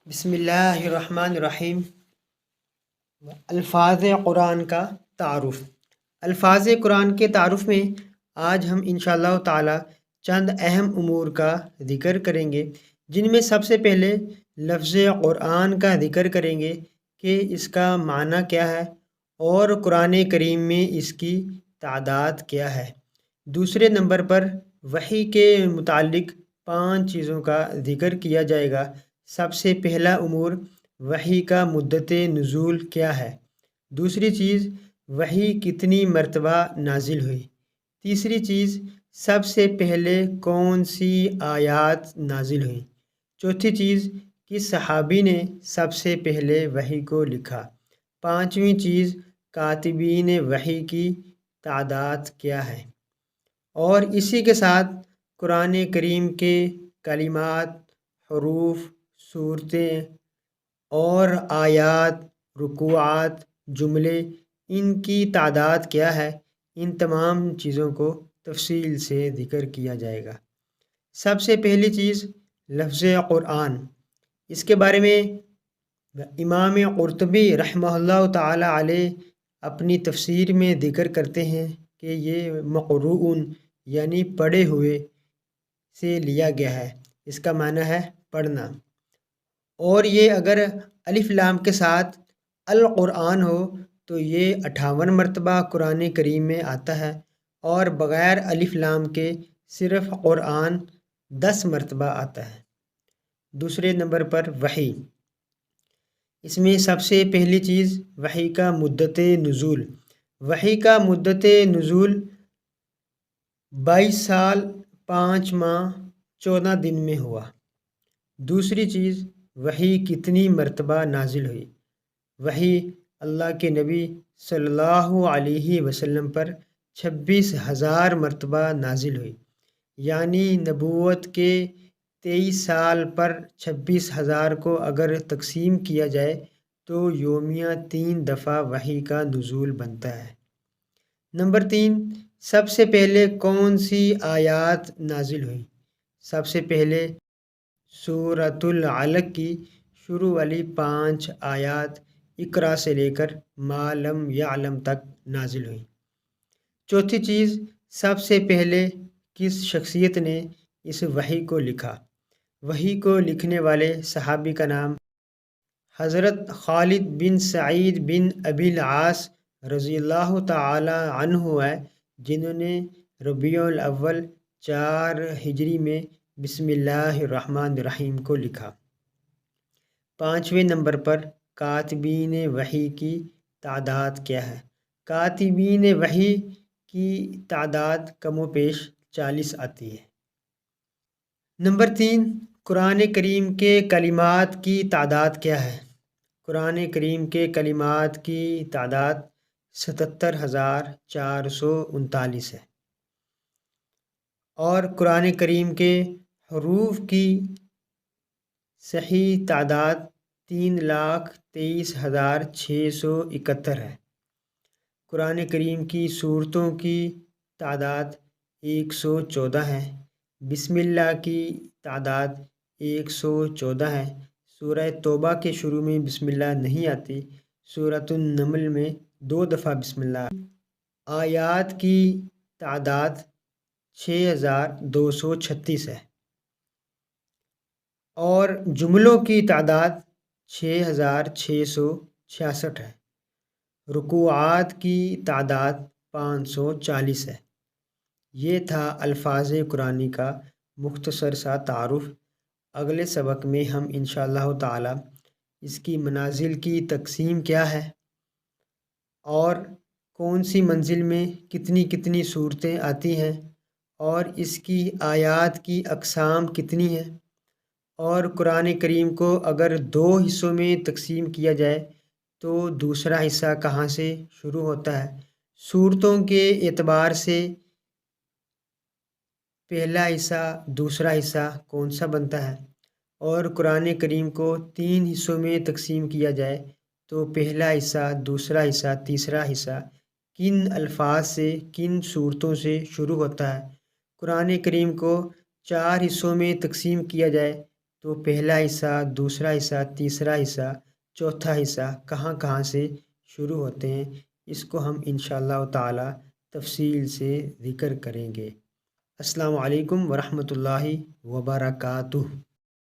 بسم اللہ الرحمن الرحیم۔ الفاظ قرآن کا تعارف۔ الفاظ قرآن کے تعارف میں آج ہم انشاءاللہ تعالی چند اہم امور کا ذکر کریں گے، جن میں سب سے پہلے لفظ قرآن کا ذکر کریں گے کہ اس کا معنی کیا ہے اور قرآن کریم میں اس کی تعداد کیا ہے۔ دوسرے نمبر پر وحی کے متعلق 5 چیزوں کا ذکر کیا جائے گا۔ سب سے پہلا امور وحی کا مدت نزول کیا ہے۔ دوسری چیز وحی کتنی مرتبہ نازل ہوئی۔ تیسری چیز سب سے پہلے کون سی آیات نازل ہوئیں۔ چوتھی چیز کس صحابی نے سب سے پہلے وحی کو لکھا۔ پانچویں چیز کاتبین وحی کی تعداد کیا ہے۔ اور اسی کے ساتھ قرآن کریم کے کلمات، حروف، صورتیں اور آیات، رکوعات، جملے، ان کی تعداد کیا ہے، ان تمام چیزوں کو تفصیل سے ذکر کیا جائے گا۔ سب سے پہلی چیز لفظ قرآن۔ اس کے بارے میں امام قرطبی رحمہ اللہ تعالی علیہ اپنی تفسیر میں ذکر کرتے ہیں کہ یہ مقروءن یعنی پڑھے ہوئے سے لیا گیا ہے۔ اس کا معنی ہے پڑھنا، اور یہ اگر الف لام کے ساتھ القرآن ہو تو یہ 58 مرتبہ قرآن کریم میں آتا ہے، اور بغیر الف لام کے صرف قرآن 10 مرتبہ آتا ہے۔ دوسرے نمبر پر وحی۔ اس میں سب سے پہلی چیز وحی کا مدت نزول۔ وحی کا مدت نزول 22 سال 5 ماہ 14 دن میں ہوا۔ دوسری چیز وحی کتنی مرتبہ نازل ہوئی۔ وحی اللہ کے نبی صلی اللہ علیہ وسلم پر 26,000 مرتبہ نازل ہوئی، یعنی نبوت کے 23 سال پر 26,000 کو اگر تقسیم کیا جائے تو یومیہ 3 دفعہ وحی کا نزول بنتا ہے۔ نمبر 3، سب سے پہلے کون سی آیات نازل ہوئی۔ سب سے پہلے سورۃ العلق کی شروع والی 5 آیات اقرا سے لے کر ما لم یعلم تک نازل ہوئی۔ چوتھی چیز سب سے پہلے کس شخصیت نے اس وحی کو لکھا۔ وحی کو لکھنے والے صحابی کا نام حضرت خالد بن سعید بن ابی العاص رضی اللہ تعالی عنہ ہے، جنہوں نے ربیع الاول 4 ہجری میں بسم اللہ الرحمن الرحیم کو لکھا۔ 5ویں نمبر پر کاتبین وحی کی تعداد کیا ہے۔ کاتبین وحی کی تعداد کم و بیش 40 آتی ہے۔ نمبر 3، قرآن کریم کے کلمات کی تعداد کیا ہے۔ قرآن کریم کے کلمات کی تعداد 77,439 ہے، اور قرآن کریم کے حروف کی صحیح تعداد 3,23,671 ہے۔ قرآن کریم کی سورتوں کی تعداد 114 ہے۔ بسم اللہ کی تعداد 114 ہے۔ سورہ توبہ کے شروع میں بسم اللہ نہیں آتی۔ سورۃ النمل میں 2 دفعہ بسم اللہ۔ آیات کی تعداد 6,236 ہے، اور جملوں کی تعداد 6,666 ہے۔ رکوعات کی تعداد 540 ہے۔ یہ تھا الفاظ قرآن کا مختصر سا تعارف۔ اگلے سبق میں ہم انشاءاللہ تعالی اس کی منازل کی تقسیم کیا ہے، اور کون سی منزل میں کتنی کتنی صورتیں آتی ہیں، اور اس کی آیات کی اقسام کتنی ہیں، اور قرآن کریم کو اگر 2 حصوں میں تقسیم کیا جائے تو دوسرا حصہ کہاں سے شروع ہوتا ہے۔ صورتوں کے اعتبار سے پہلا حصہ دوسرا حصہ کون سا بنتا ہے، اور قرآن کریم کو 3 حصوں میں تقسیم کیا جائے تو پہلا حصہ دوسرا حصہ تیسرا حصہ کن الفاظ سے کن صورتوں سے شروع ہوتا ہے۔ قرآن کریم کو 4 حصوں میں تقسیم کیا جائے تو پہلا حصہ، دوسرا حصہ، تیسرا حصہ، چوتھا حصہ کہاں کہاں سے شروع ہوتے ہیں، اس کو ہم انشاءاللہ تعالی تفصیل سے ذکر کریں گے۔ السلام علیکم ورحمۃ اللہ وبرکاتہ۔